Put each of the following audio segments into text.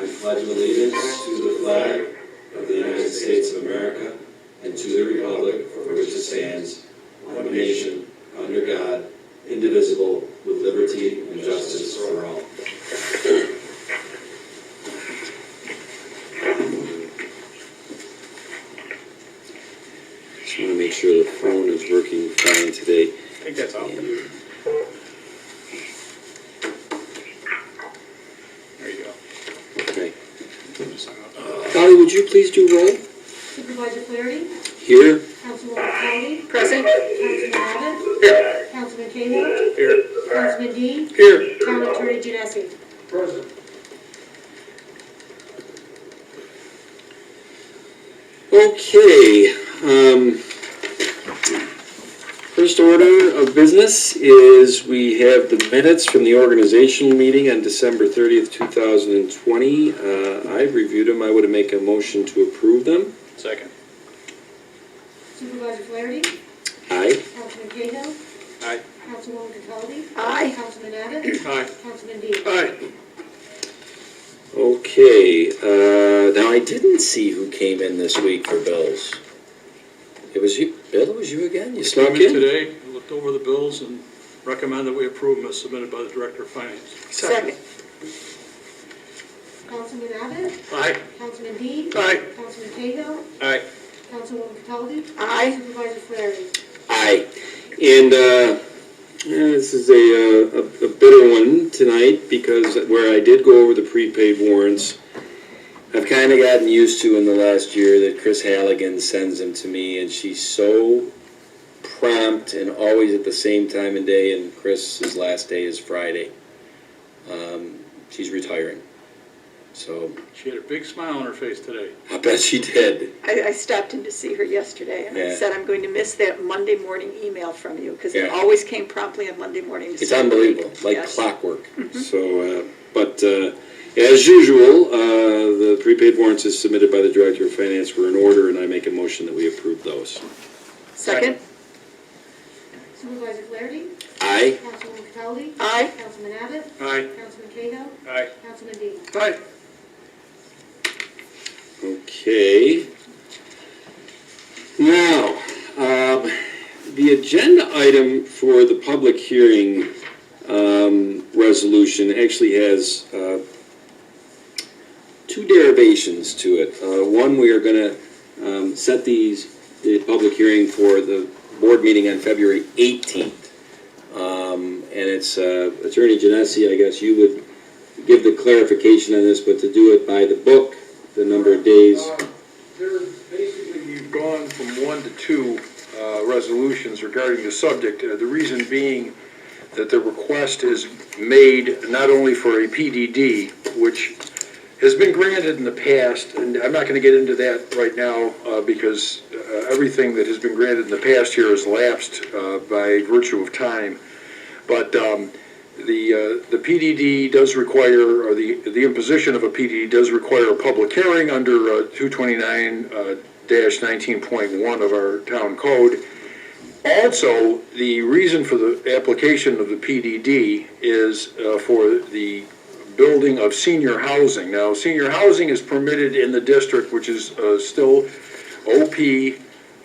I pledge allegiance to the flag of the United States of America and to the republic for which it stands, one nation, under God, indivisible, with liberty and justice for all. Just want to make sure the phone is working fine today. I think that's all. There you go. Okay. Holly, would you please do roll? Supervisor Flaherty? Here. Councilwoman Cody? Present. Councilman Abbott? Here. Councilman Cahill? Here. Councilman Dean? Here. Town Attorney Genesi? Present. Okay. First order of business is we have the minutes from the organizational meeting on December 30th, 2020. I've reviewed them. I would make a motion to approve them. Second. Supervisor Flaherty? Aye. Councilman Cahill? Aye. Councilwoman Cody? Aye. Councilman Abbott? Aye. Councilman Dean? Aye. Okay. Now I didn't see who came in this week for bills. It was you, Bill. It was you again. You snuck Came in in. today, looked over the bills, and recommend that we approve them as submitted by the Director of Finance. Second. Councilman Abbott? Aye. Councilman Dean? Aye. Councilman Cahill? Aye. Councilwoman Cody? Aye. Supervisor Flaherty? Aye. And this is a bitter one tonight because where I did go over the prepaid warrants, I've kind of gotten used to in the last year that Chris Halligan sends them to me, and she's so prompt and always at the same time of day, and Chris's last day is Friday. She's retiring. So She had a big smile on her face today. I bet she did. I stopped in to see her yesterday, and I Yeah. said I'm going to miss that Monday morning email from you, because it Yeah. always came promptly on Monday morning. It's unbelievable, like Yes. clockwork. So, as usual, the prepaid warrants as submitted by the Director of Finance were in order, and I make a motion that we approve those. Second. Supervisor Flaherty? Aye. Councilwoman Cody? Aye. Councilman Abbott? Aye. Councilman Cahill? Aye. Councilman Dean? Aye. Okay. Now, the agenda item for the public hearing resolution actually has two derivations to it. One, we are going to set the public hearing for the board meeting on February 18th. And it's Attorney Genesi, I guess you would give the clarification on this, but to do it by the book, the number of days. Basically, you've gone from 1 to 2 resolutions regarding the subject. The reason being that the request is made not only for a PDD, which has been granted in the past, and I'm not going to get into that right now because everything that has been granted in the past here has lapsed by virtue of time. But the PDD does require, or the imposition of a PDD does require a public hearing under 229-19.1 of our town code. Also, the reason for the application of the PDD is for the building of senior housing. Now, senior housing is permitted in the district, which is still OP,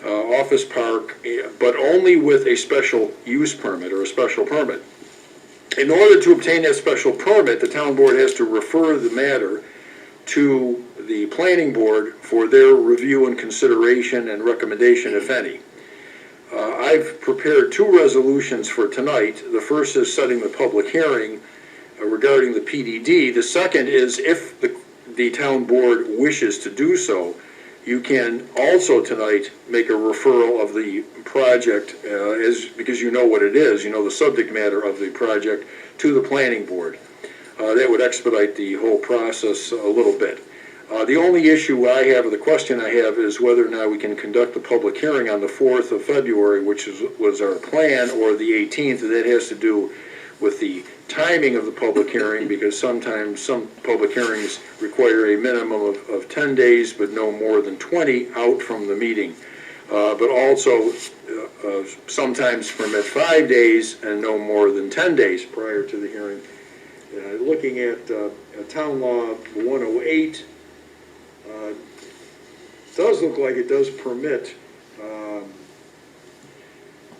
office park, but only with a special use permit or a special permit. In order to obtain that special permit, the town board has to refer the matter to the planning board for their review and consideration and recommendation, if any. I've prepared 2 resolutions for tonight. The first is setting the public hearing regarding the PDD. The second is if the town board wishes to do so, you can also tonight make a referral of the project, because you know what it is, you know the subject matter of the project, to the planning board. That would expedite the whole process a little bit. The only issue I have, or the question I have, is whether or not we can conduct the public hearing on the 4th of February, which was our plan, or the 18th. That has to do with the timing of the public hearing, because sometimes some public hearings require a minimum of 10 days, but no more than 20 out from the meeting. But also sometimes permit 5 days and no more than 10 days prior to the hearing. looking at Town Law 108, does look like it does permit,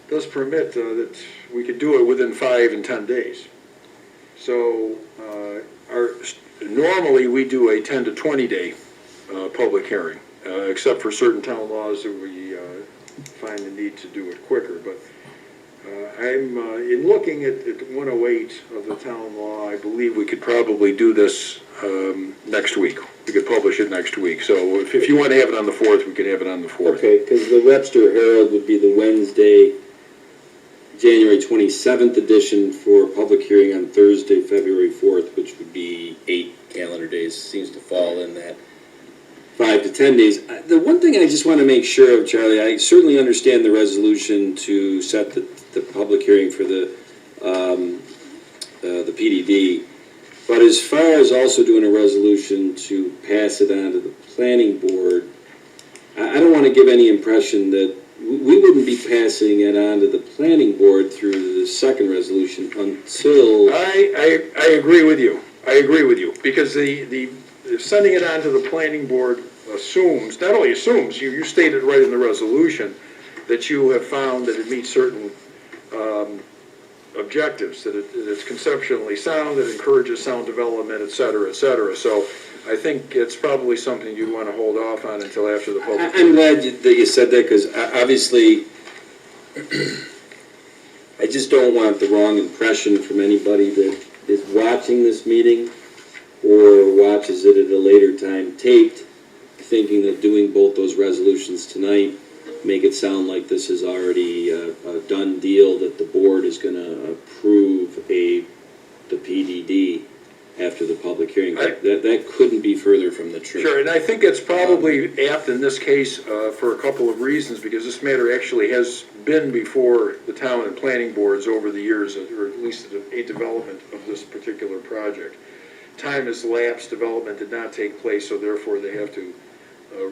that we could do it within 5 and 10 days. So, normally we do a 10 to 20 day public hearing, except for certain town laws that we find the need to do it quicker. But I'm, in looking at 108 of the town law, I believe we could probably do this next week. We could publish it next week. So if you want to have it on the 4th, we could have it on the 4th. Okay, because the Webster Herald would be the Wednesday, January 27th edition for public hearing on Thursday, February 4th, which would be 8 calendar days. Seems to fall in that 5 to 10 days. The one thing I just want to make sure of, Charlie, I certainly understand the resolution to set the public hearing for the PDD, but as far as also doing a resolution to pass it on to the planning board, I don't want to give any impression that we wouldn't be passing it on to the planning board through the second resolution until... I agree with you. I agree with you, because the sending it on to the planning board assumes, not only assumes, you stated right in the resolution, that you have found that it meets certain objectives, that it's conceptually sound, that encourages sound development, et cetera, et cetera. So I think it's probably something you'd want to hold off on until after the public. I'm glad that you said that, because obviously I just don't want the wrong impression from anybody that is watching this meeting or watches it at a later time taped, thinking that doing both those resolutions tonight make it sound like this is already a done deal, that the board is going to approve the PDD after the public hearing. That couldn't be further from the truth. Sure, and I think it's probably apt in this case for a couple of reasons, because this matter actually has been before the town and planning boards over the years, or at least a development of this particular project. Time has lapsed, development did not take place, so therefore they have to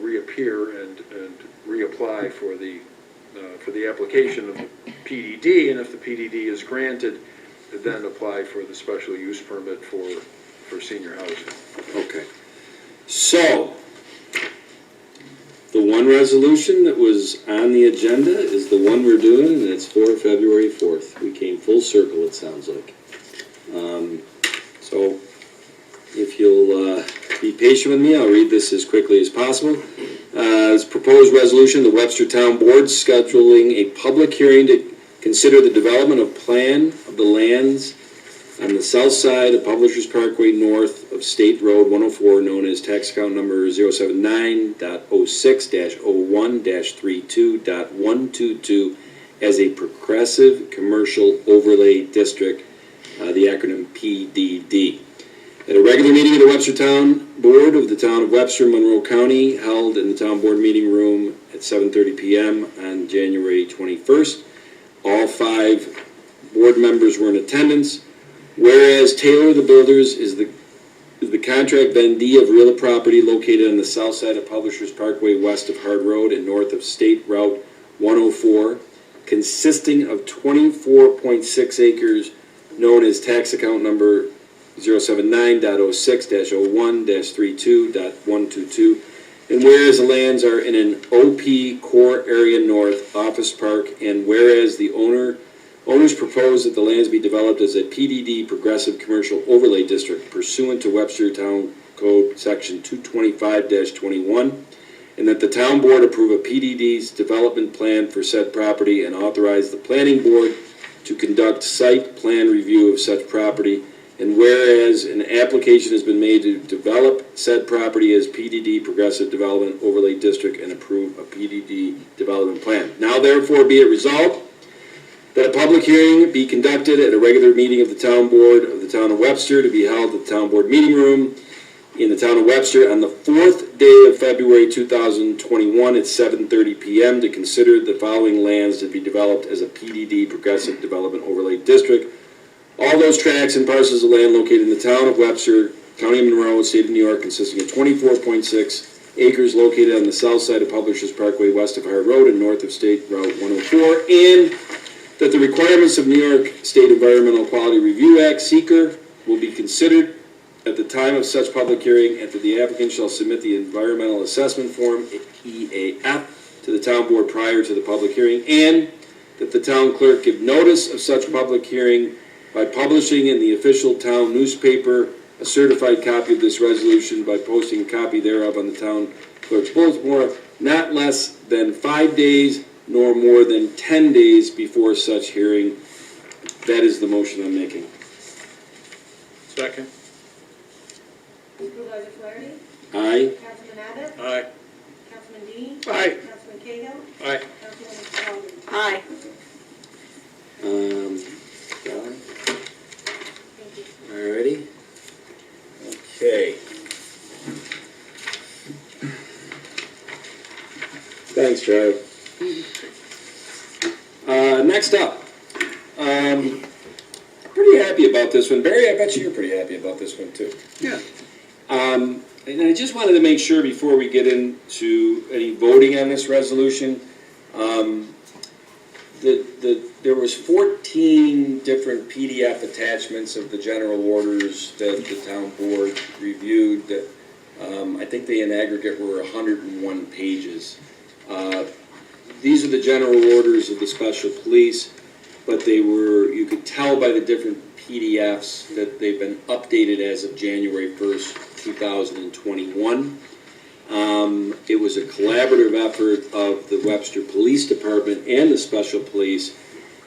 reappear and reapply for the application of the PDD, and if the PDD is granted, then apply for the special use permit for senior housing. Okay. So, the one resolution that was on the agenda is the one we're doing, and it's for February 4th. We came full circle, it sounds like. So, if you'll be patient with me, I'll read this as quickly as possible. It's proposed resolution, the Webster Town Board scheduling a public hearing to consider the development of plan of the lands on the south side of Publishers Parkway north of State Road 104, known as tax account number 079.06-01-32.122 as a progressive commercial overlay district, the acronym PDD. At a regular meeting of the Webster Town Board of the Town of Webster, Monroe County, held in the Town Board meeting room at 7:30 p.m. on January 21st. All 5 board members were in attendance. Whereas Taylor the Builders is the contract vendee of real property located on the south side of Publishers Parkway, west of Hard Road and north of State Route 104, consisting of 24.6 acres, known as tax account number 079.06-01-32.122, and whereas the lands are in an OP core area north office park, and whereas the owners propose that the lands be developed as a PDD progressive commercial overlay district pursuant to Webster Town Code section 225-21, and that the town board approve a PDD's development plan for said property and authorize the planning board to conduct site plan review of such property. And whereas an application has been made to develop said property as PDD Progressive Development Overlay District and approve a PDD development plan. Now therefore be it resolved that a public hearing be conducted at a regular meeting of the Town Board of the Town of Webster to be held at the Town Board meeting room in the Town of Webster on the 4th day of February 2021 at 7:30 p.m. to consider the following lands to be developed as a PDD Progressive Development Overlay District. All those tracts and parcels of land located in the Town of Webster, County of Monroe, State of New York, consisting of 24.6 acres located on the south side of Publishers Parkway, west of Hard Road and north of State Route 104, and that the requirements of New York State Environmental Quality Review Act, SEQR, will be considered at the time of such public hearing, and that the applicant shall submit the environmental assessment form, EAF, to the town board prior to the public hearing, and that the town clerk give notice of such public hearing by publishing in the official town newspaper a certified copy of this resolution, by posting a copy thereof on the town clerk's bulletin board, not less than 5 days nor more than 10 days before such hearing. That is the motion I'm making. Second. Supervisor Flaherty? Aye? Councilman Abbott? Aye. Councilman Dean? Aye. Councilman Cahill? Aye. Councilwoman Capelli? Aye. Done. Thank you. Alrighty. Okay. Thanks, Joe. Next up, pretty happy about this one. Barry, I bet you're pretty happy about this one too. Yeah. And I just wanted to make sure before we get into any voting on this resolution, there was 14 different PDF attachments of the general orders that the town board reviewed. That I think they in aggregate were 101 pages. These are the general orders of the special police, but they were, you could tell by the different PDFs that they've been updated as of January 1st, 2021. It was a collaborative effort of the Webster Police Department and the Special Police,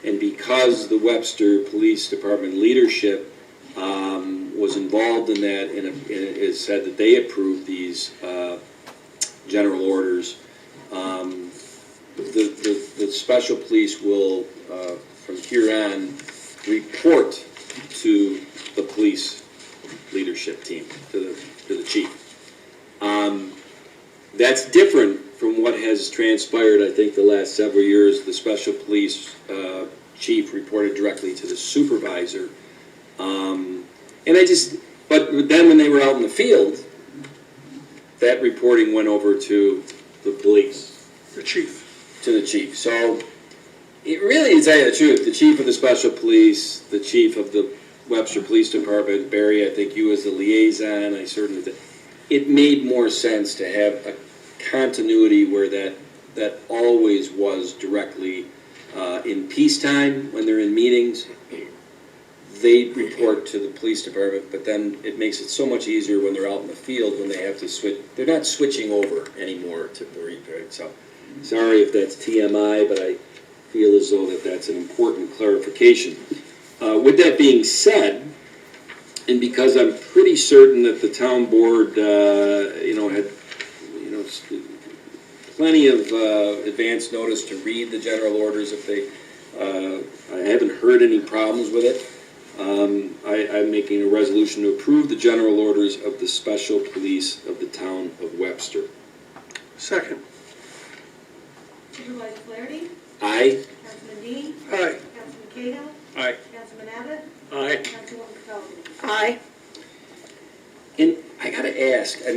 and because the Webster Police Department leadership was involved in that, and it is said that they approved these general orders, the Special Police will, from here on, report to the police leadership team, to the chief. That's different from what has transpired, I think, the last several years. The special police chief reported directly to the supervisor. But then when they were out in the field, that reporting went over to the police. The chief. To the chief. So, it really, to tell you the truth, the chief of the special police, the chief of the Webster Police Department, Barry, I think you as the liaison, I certainly did. It made more sense to have a continuity where that always was directly in peacetime when they're in meetings. They report to the police department, but then it makes it so much easier when they're out in the field when they have to switch. They're not switching over anymore to the report. So, sorry if that's TMI, but I feel as though that's an important clarification. With that being said, and because I'm pretty certain that the town board, had, plenty of advance notice to read the general orders if they, I haven't heard any problems with it. I'm making a resolution to approve the general orders of the special police of the town of Webster. Second. Supervisor Flaherty? Aye? Councilman Dean? Aye. Councilman Cahill? Aye. Councilman Abbott? Aye. Councilwoman Capelli? Aye. And I gotta ask, and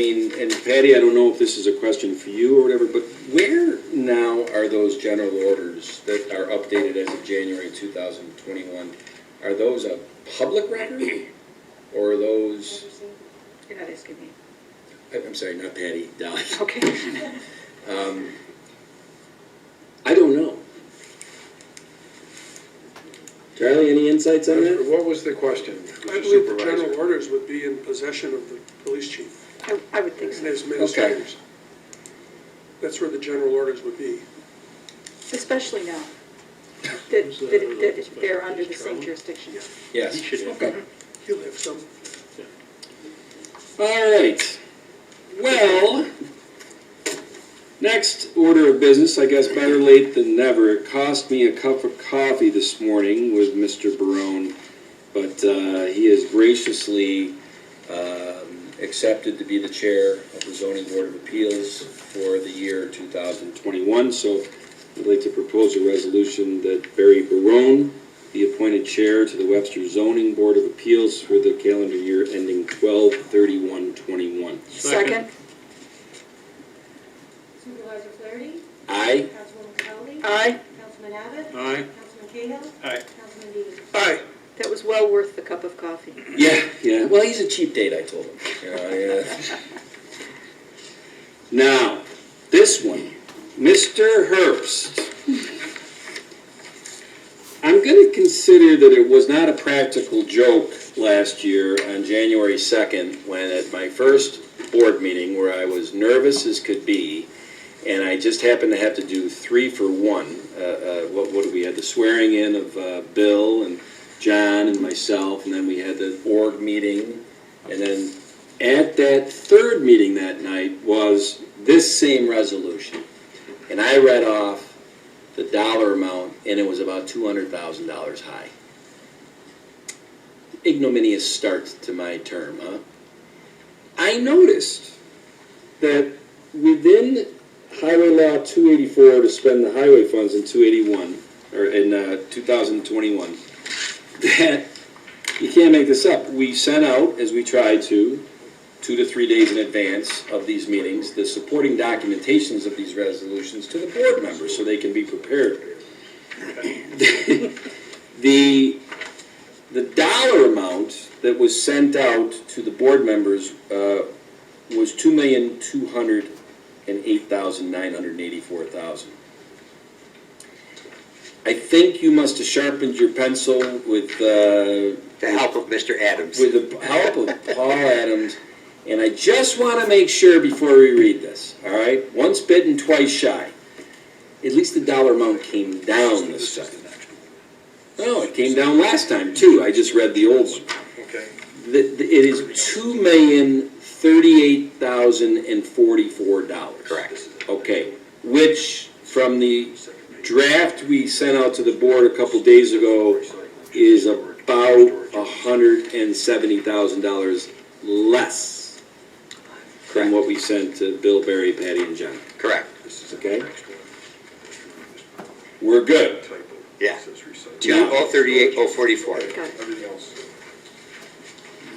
Patty, I don't know if this is a question for you or whatever, but where now are those general orders that are updated as of January 2021? Are those a public record? Or are those, You're not asking me. I'm sorry, not Patty, Dolly. Okay. I don't know. Charlie, any insights on that? What was the question, I Mr. believe the Supervisor? general orders would be in possession of the police chief I would think and so. his administrators. That's where the general orders would be. Especially now, that they're under the same jurisdiction. Yes. Okay. He'll have some. All right. Well, next order of business, I guess better late than never. It cost me a cup of coffee this morning with Mr. Barone, but he has graciously accepted to be the chair of the Zoning Board of Appeals for the year 2021. So I'd like to propose a resolution that Barry Barone be appointed chair to the Webster Zoning Board of Appeals for the calendar year ending 12/31/21. Second. Supervisor Flaherty? Aye? Councilwoman Capelli? Aye. Councilman Abbott? Aye. Councilman Cahill? Aye. Councilman Dean? Aye. That was well worth the cup of coffee. Yeah, well, he's a cheap date, I told him. Yeah. Now, this one, Mr. Herbst. I'm gonna consider that it was not a practical joke last year on January 2nd, when at my first board meeting, where I was nervous as could be, and I just happened to have to do 3 for 1. What did we had? The swearing in of Bill and John and myself, and then we had the org meeting, and then at that third meeting that night was this same resolution. And I read off the dollar amount, and it was about $200,000 high. Ignominious start to my term, huh? I noticed that within Highway Law 284 to spend the highway funds in 281, or in 2021, that you can't make this up. We sent out, as we tried to, 2 to 3 days in advance of these meetings, the supporting documentations of these resolutions to the board members so they can be prepared. The dollar amount that was sent out to the board members was $2,208,984. I think you must have sharpened your pencil with The help of Mr. Adams. with the help of Paul Adams, and I just want to make sure before we read this, all right? Once bitten, twice shy. At least the dollar amount came down this time. No, it came down last time too. I just read the old one. Okay. It is $2,038,044. Correct. Okay, which from the draft we sent out to the board a couple days ago is about $170,000 less than what we sent to Bill, Barry, Patty, and John. Correct. Okay? We're good. Yeah. 2,038,044. Got it.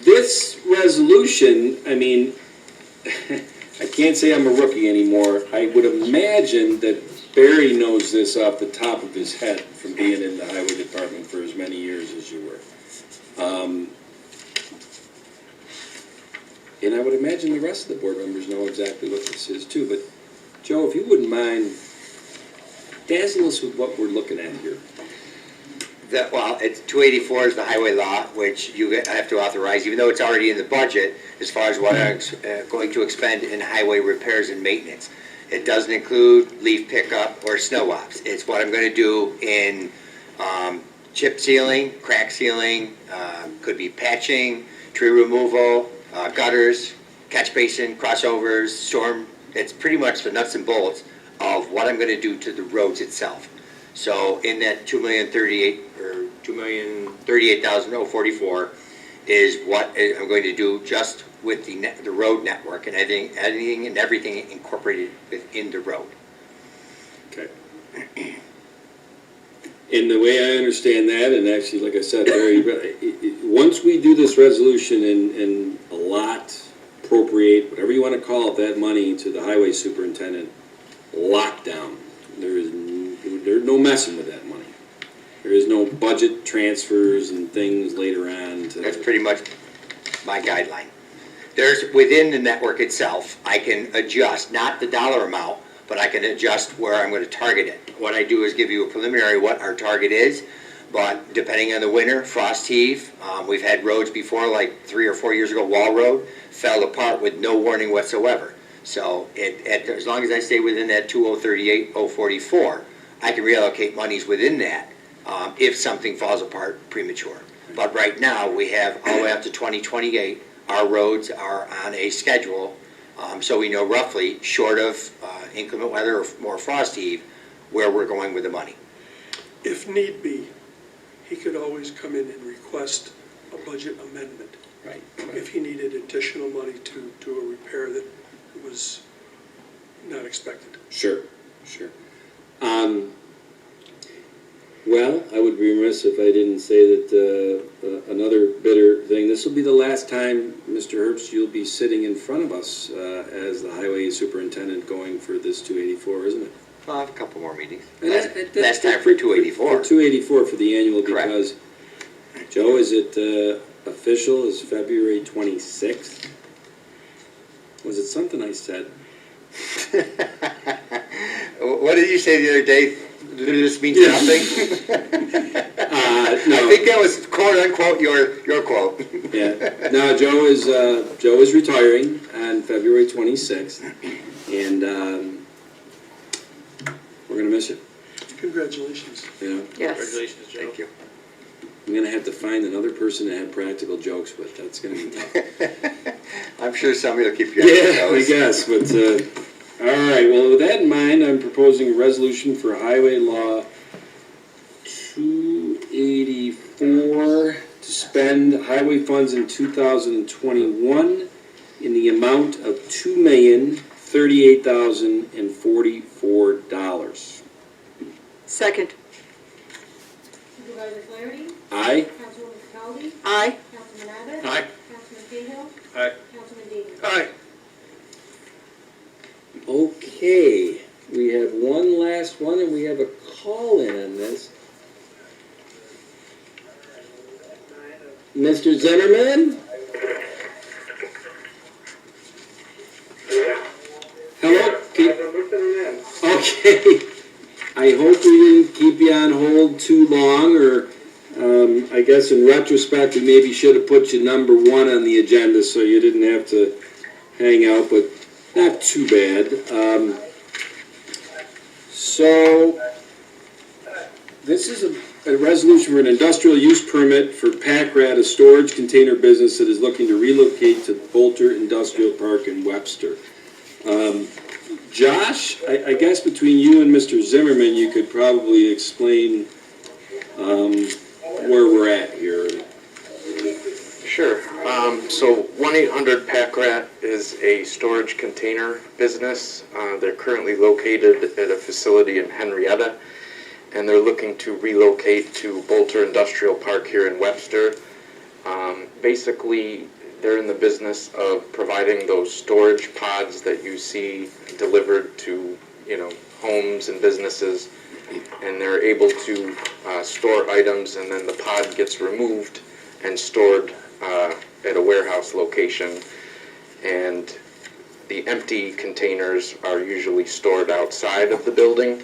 This resolution, I mean, I can't say I'm a rookie anymore. I would imagine that Barry knows this off the top of his head from being in the highway department for as many years as you were. And I would imagine the rest of the board members know exactly what this is too. But Joe, if you wouldn't mind, dazzle us with what we're looking at here. It's 284 is the highway law, which you have to authorize, even though it's already in the budget, as far as what I'm going to expend in highway repairs and maintenance. It doesn't include leaf pickup or snow ops. It's what I'm going to do in chip sealing, crack sealing, could be patching, tree removal, gutters, catch basin, crossovers, storm. It's pretty much the nuts and bolts of what I'm going to do to the roads itself. So in that $2,038,044 is what I'm going to do just with the road network and anything and everything incorporated within the road. Okay. And the way I understand that, and actually, like I said, Barry, once we do this resolution and allot, appropriate, whatever you want to call it, that money to the highway superintendent, lockdown, there's no messing with that money. There is no budget transfers and things later on. That's pretty much my guideline. There's, within the network itself, I can adjust, not the dollar amount, but I can adjust where I'm going to target it. What I do is give you a preliminary what our target is, but depending on the winter, frost heave, we've had roads before, like 3 or 4 years ago, Wall Road, fell apart with no warning whatsoever. So as long as I stay within that 2,038,044, I can reallocate monies within that if something falls apart premature. But right now, we have all the way up to 2028, our roads are on a schedule, so we know roughly, short of inclement weather or more frost heave, where we're going with the money. If need be, he could always come in and request a budget amendment Right. if he needed additional money to do a repair that was not expected. Sure. Well, I would be remiss if I didn't say that another bitter thing. This will be the last time, Mr. Herbst, you'll be sitting in front of us as the highway superintendent going for this 284, isn't it? I'll have a couple more meetings. And Last time for 284. For 284 for the annual, Correct. because Joe, is it official as February 26th? Was it something I said? What did you say the other day? Did this mean nothing? No. I think that was quote unquote your quote. Yeah. No, Joe is retiring on February 26th, and we're gonna miss you. Congratulations. You know, Yes. Congratulations, Joe. Thank you. I'm gonna have to find another person to have practical jokes with. That's gonna be tough. I'm sure somebody will keep you on your Yeah, I toes. guess, but, all right, well, with that in mind, I'm proposing a resolution for Highway Law 284 to spend highway funds in 2021 in the amount of $2,038,044. Second. Supervisor Flaherty? Aye? Councilwoman Capelli? Aye. Councilman Abbott? Aye. Councilman Cahill? Aye. Councilman Dean? Aye. Okay, we have one last one, and we have a call-in on this. Mr. Zimmerman? Hello? Okay. I hope we didn't keep you on hold too long, or I guess in retrospect, we maybe should have put you number one on the agenda so you didn't have to hang out, but not too bad. So, this is a resolution for an industrial use permit for PACRAT, a storage container business that is looking to relocate to Bolter Industrial Park in Webster. Josh, I guess between you and Mr. Zimmerman, you could probably explain where we're at here. Sure. So 1-800-PACRAT is a storage container business. They're currently located at a facility in Henrietta, and they're looking to relocate to Bolter Industrial Park here in Webster. Basically, they're in the business of providing those storage pods that you see delivered to, homes and businesses, and they're able to store items, and then the pod gets removed and stored at a warehouse location, and the empty containers are usually stored outside of the building.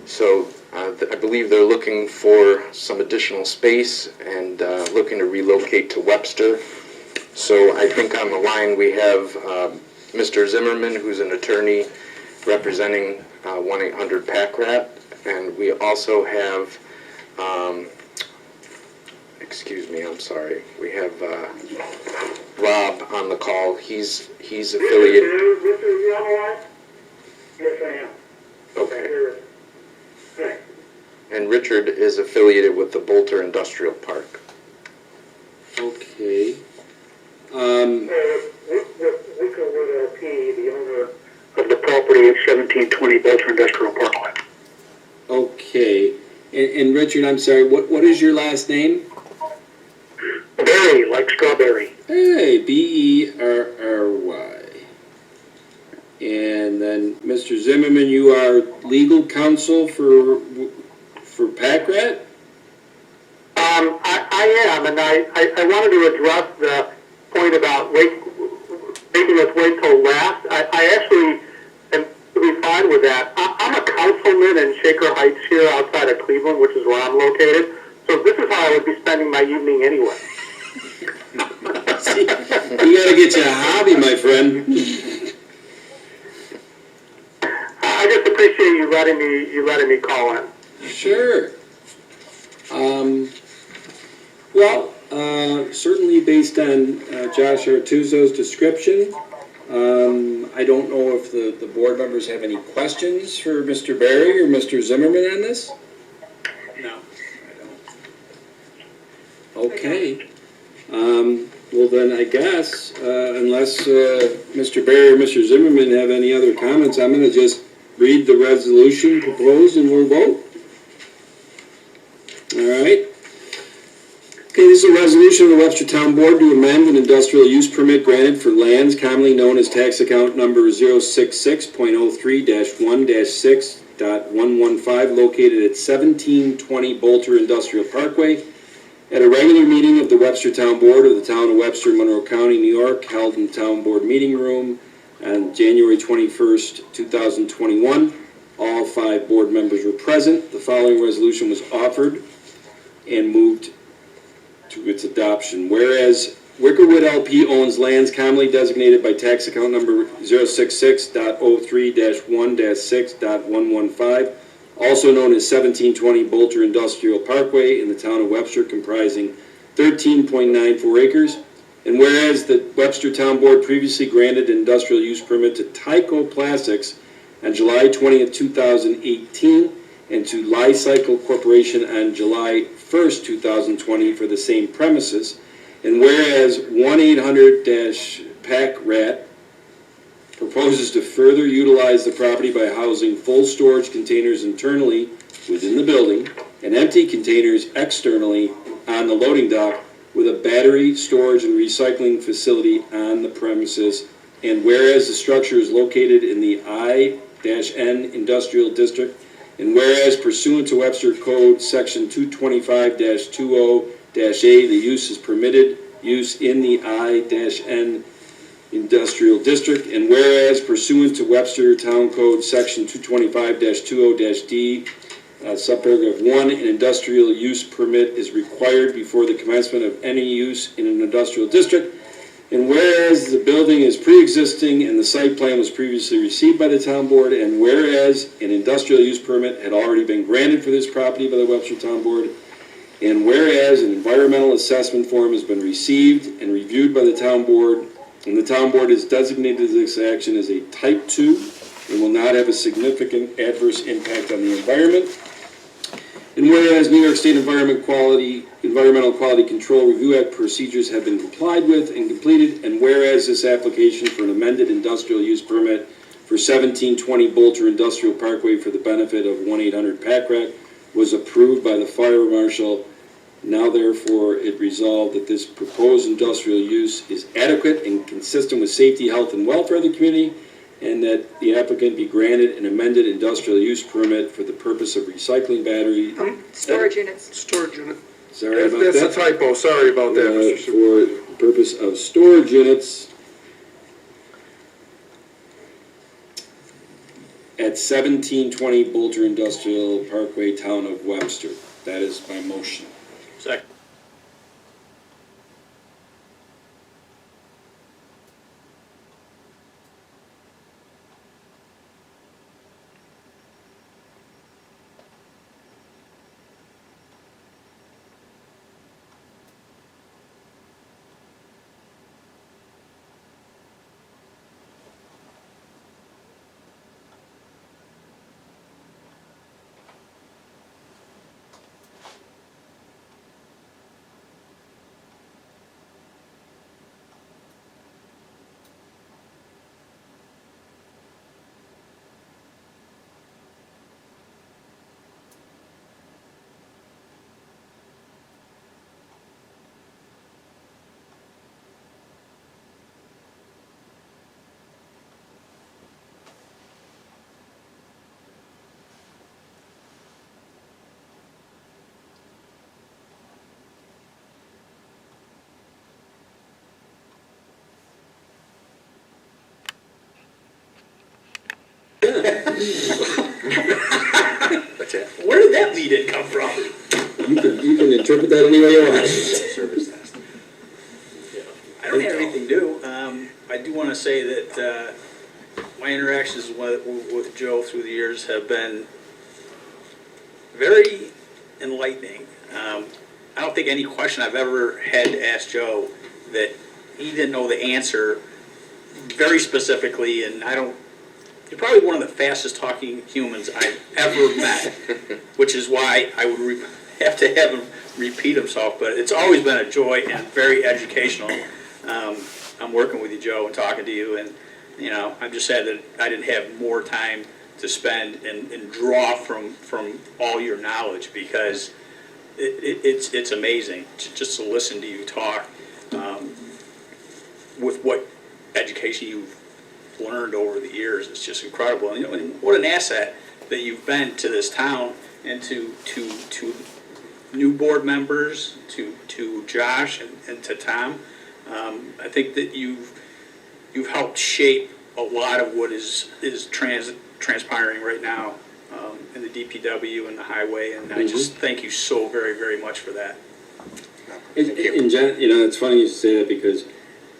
So I believe they're looking for some additional space and looking to relocate to Webster. So I think on the line we have Mr. Zimmerman, who's an attorney representing 1-800-PACRAT, and we also have we have Rob on the call. He's affiliated. Mr. Yamaha? Yes, I am. Okay. Thanks. And Richard is affiliated with the Bolter Industrial Park. Okay. Wico Wood LP, the owner of the property at 1720 Bolter Industrial Parkway. Okay. And Richard, I'm sorry, what is your last name? Berry, like strawberry. Hey, Berry. And then, Mr. Zimmerman, you are legal counsel for PACRAT? I am, and I wanted to address the point about making us wait till last. I actually am really fine with that. I'm a councilman in Shaker Heights here outside of Cleveland, which is where I'm located. So this is how I would be spending my evening anyway. See, you gotta get you a hobby, my friend. I just appreciate you letting me call in. Sure. Well, certainly based on Josh Artuzo's description, I don't know if the board members have any questions for Mr. Berry or Mr. Zimmerman on this? No, I don't. Okay. Well then, I guess, unless Mr. Berry or Mr. Zimmerman have any other comments, I'm gonna just read the resolution proposed and we'll vote. All right. Okay, this is a resolution of the Webster Town Board to amend an industrial use permit granted for lands commonly known as tax account number 066.03-1-6.115 located at 1720 Bolter Industrial Parkway At a regular meeting of the Webster Town Board of the Town of Webster, Monroe County, New York, held in the Town Board Meeting Room on January 21st, 2021. All 5 board members were present. The following resolution was offered and moved to its adoption. Whereas Wickerwood LP owns lands commonly designated by tax account number 066.03-1-6.115, also known as 1720 Bolter Industrial Parkway in the town of Webster, comprising 13.94 acres. And whereas the Webster Town Board previously granted an industrial use permit to Tyco Plastics on July 20th, 2018, and to Li-Cycle Corporation on July 1st, 2020 for the same premises. And whereas 1-800-PAC-RAT proposes to further utilize the property by housing full storage containers internally within the building and empty containers externally on the loading dock with a battery storage and recycling facility on the premises. And whereas the structure is located in the I-N Industrial District, and whereas pursuant to Webster Code Section 225-20-A, the use is permitted use in the I-N Industrial District, and whereas pursuant to Webster Town Code Section 225-20-D, subparagraph 1, an industrial use permit is required before the commencement of any use in an industrial district. And whereas the building is pre-existing and the site plan was previously received by the town board, and whereas an industrial use permit had already been granted for this property by the Webster Town Board, and whereas an environmental assessment form has been received and reviewed by the town board, and the town board has designated this action as a type 2 and will not have a significant adverse impact on the environment. And whereas New York State Environmental Quality Control Review Act procedures have been complied with and completed, and whereas this application for an amended industrial use permit for 1720 Bolter Industrial Parkway for the benefit of 1-800-PAC-RAT was approved by the fire marshal, now therefore it resolved that this proposed industrial use is adequate and consistent with safety, health, and welfare of the community, and that the applicant be granted an amended industrial use permit for the purpose of recycling battery. Storage units. Storage unit. Sorry about That's a that. typo, sorry about that, Mr. Super. For the purpose of storage units at 1720 Bolter Industrial Parkway, town of Webster. That is my motion. Second. Where did that lead in come from? You can interpret that any way you want. I don't have anything new. I do want to say that my interactions with Joe through the years have been very enlightening. I don't think any question I've ever had to ask Joe that he didn't know the answer very specifically, and you're probably one of the fastest talking humans I've ever met, which is why I would have to have him repeat himself, but it's always been a joy and very educational. I'm working with you, Joe, and talking to you, and I'm just sad that I didn't have more time to spend and draw from all your knowledge, because it's amazing just to listen to you talk with what education you've learned over the years. It's just incredible. And what an asset that you've been to this town and to new board members, to Josh and to Tom. I think that you've helped shape a lot of what is transpiring right now in the DPW and the highway, and I just thank you so very, very much for that. And Jen, it's funny you say that because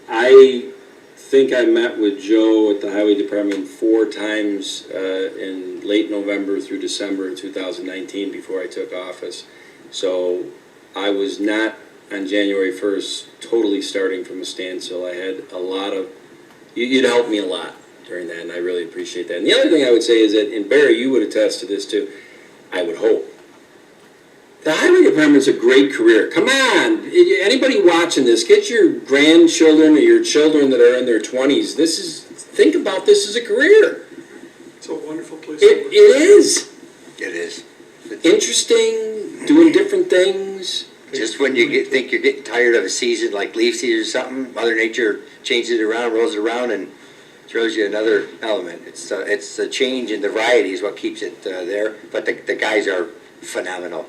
I think I met with Joe at the Highway Department 4 times in late November through December of 2019 before I took office. So I was not on January 1st totally starting from a standstill. I had a lot of, you'd helped me a lot during that, and I really appreciate that. And the other thing I would say is that, and Barry, you would attest to this too, I would hope. The highway department's a great career. Come on, anybody watching this, get your grandchildren or your children that are in their 20s. Think about this as a career. It's a wonderful place to work. It is. It is. Interesting, doing different things. Just when you think you're getting tired of a season, like leaf season or something, Mother Nature changes it around, rolls it around, and throws you another element. It's the change and the variety is what keeps it there, but the guys are phenomenal.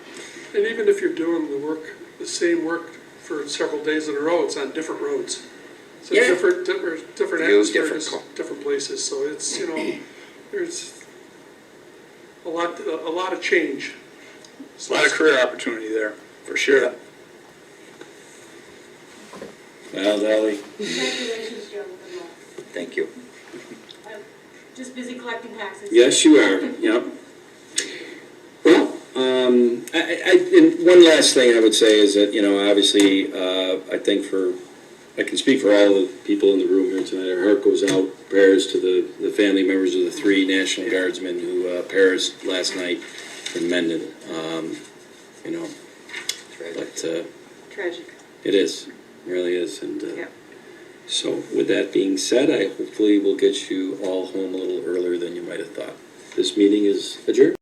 And even if you're doing the same work for several days in a row, it's on different roads. So Yeah. different View, atmospheres, different different places. So it's, there's a lot of change. There's a lot of career opportunity there, for sure. Well, Dolly. Congratulations, Joe, good luck. Thank you. I'm just busy collecting taxes. Yes, you are. Yep. Well, and one last thing I would say is that, obviously, I think I can speak for all the people in the room here tonight. Our heart goes out, prayers to the family members of the 3 National Guardsmen who perished last night in Mendon. But Tragic. it is, it really is. And Yeah. so with that being said, I hopefully will get you all home a little earlier than you might have thought. This meeting is adjourned.